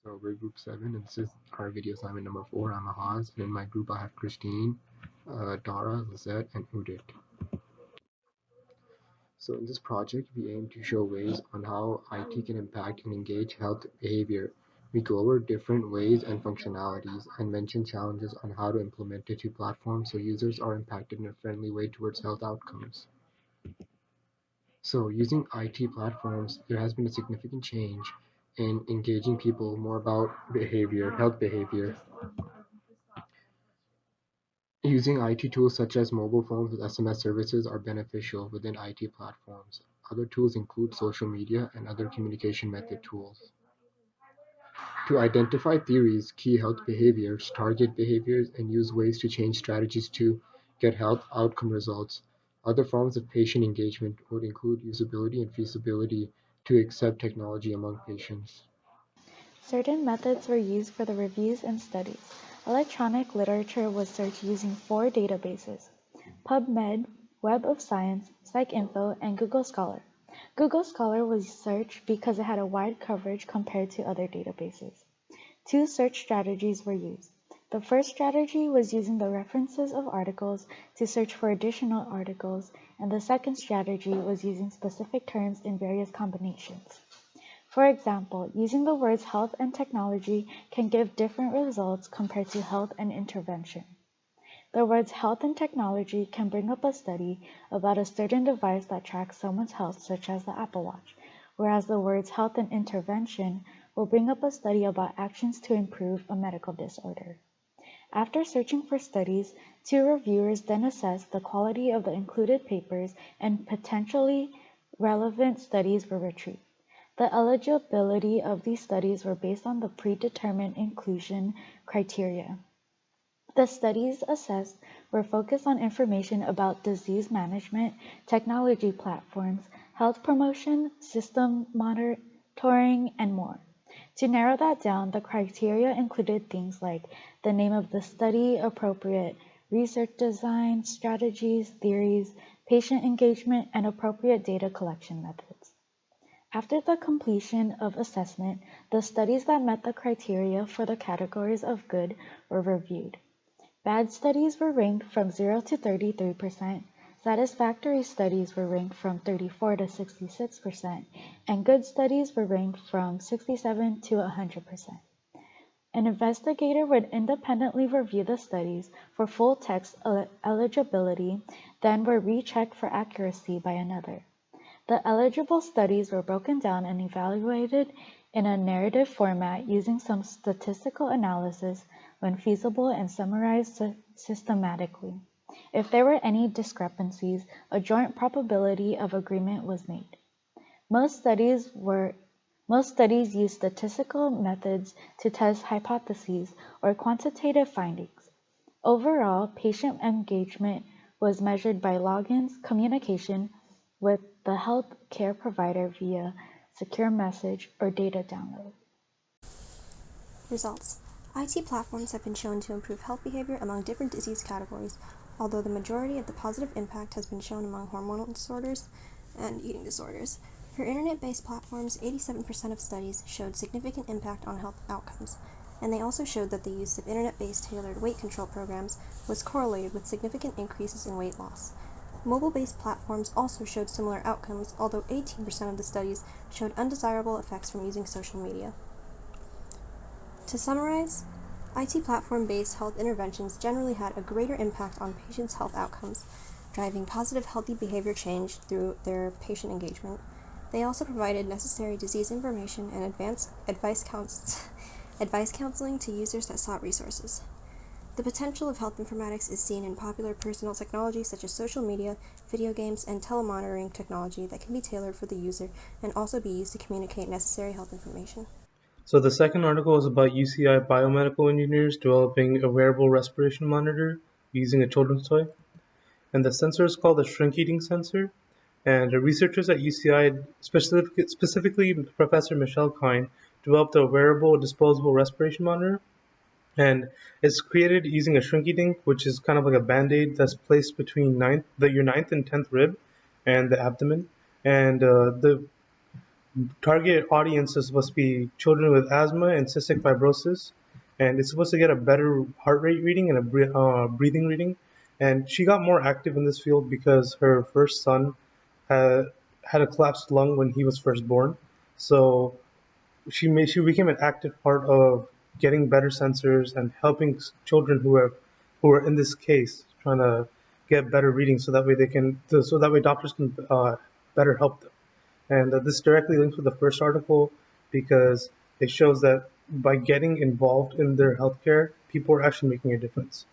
So we're group 7, and this is our video assignment number 4. I'm Ahaz, and in my group I have Christine, Dara, Lizette, and Udit. So in this project, we aim to show ways on how IT can impact and engage health behavior. We go over different ways and functionalities and mention challenges on how to implement it to platforms so users are impacted in a friendly way towards health outcomes. So using IT platforms, there has been a significant change in engaging people more about behavior, health behavior. Using IT tools such as mobile phones with SMS services are beneficial within IT platforms. Other tools include social media and other communication method tools. To identify theories, key health behaviors, target behaviors, and use ways to change strategies to get health outcome results. Other forms of patient engagement would include usability and feasibility to accept technology among patients. Certain methods were used for the reviews and studies. Electronic literature was searched using 4 databases: PubMed, Web of Science, PsycInfo, and Google Scholar. Google Scholar was searched because it had a wide coverage compared to other databases. 2 search strategies were used. The first strategy was using the references of articles to search for additional articles, and the second strategy was using specific terms in various combinations. For example, using the words health and technology can give different results compared to health and intervention. The words health and technology can bring up a study about a certain device that tracks someone's health, such as the Apple Watch, whereas the words health and intervention will bring up a study about actions to improve a medical disorder. After searching for studies, 2 reviewers then assessed the quality of the included papers, and potentially relevant studies were retrieved. The eligibility of these studies were based on the predetermined inclusion criteria. The studies assessed were focused on information about disease management, technology platforms, health promotion, system monitoring, and more. To narrow that down, the criteria included things like the name of the study, appropriate research design, strategies, theories, patient engagement, and appropriate data collection methods. After the completion of assessment, the studies that met the criteria for the categories of good were reviewed. Bad studies were ranked from 0 to 33%, satisfactory studies were ranked from 34 to 66%, and good studies were ranked from 67 to 100%. An investigator would independently review the studies for full text eligibility, then were rechecked for accuracy by another. The eligible studies were broken down and evaluated in a narrative format using some statistical analysis when feasible and summarized systematically. If there were any discrepancies, a joint probability of agreement was made. Most studies use statistical methods to test hypotheses or quantitative findings. Overall, patient engagement was measured by logins, communication with the health care provider via secure message or data download. Results. IT platforms have been shown to improve health behavior among different disease categories, although the majority of the positive impact has been shown among hormonal disorders and eating disorders. For internet-based platforms, 87% of studies showed significant impact on health outcomes, and they also showed that the use of internet-based tailored weight control programs was correlated with significant increases in weight loss. Mobile-based platforms also showed similar outcomes, although 18% of the studies showed undesirable effects from using social media. To summarize, IT platform-based health interventions generally had a greater impact on patients' health outcomes, driving positive healthy behavior change through their patient engagement. They also provided necessary disease information and advice counseling to users that sought resources. The potential of health informatics is seen in popular personal technology such as social media, video games, and telemonitoring technology that can be tailored for the user and also be used to communicate necessary health information. So the second article is about UCI biomedical engineers developing a wearable respiration monitor using a children's toy. And the sensor is called a shrink-eating sensor. And the researchers at UCI, specifically Professor Michelle Kine, developed a wearable disposable respiration monitor. And it's created using a shrink-eating, which is kind of like a band-aid that's placed between your ninth and 10th rib and the abdomen. And target audience is supposed to be children with asthma and cystic fibrosis, and it's supposed to get a better heart rate reading and a breathing reading. And she got more active in this field because her first son had had a collapsed lung when he was first born. So she became an active part of getting better sensors and helping children who are in this case trying to get better readings so that way so that way doctors can better help them. And this directly links with the first article because it shows that by getting involved in their healthcare, people are actually making a difference.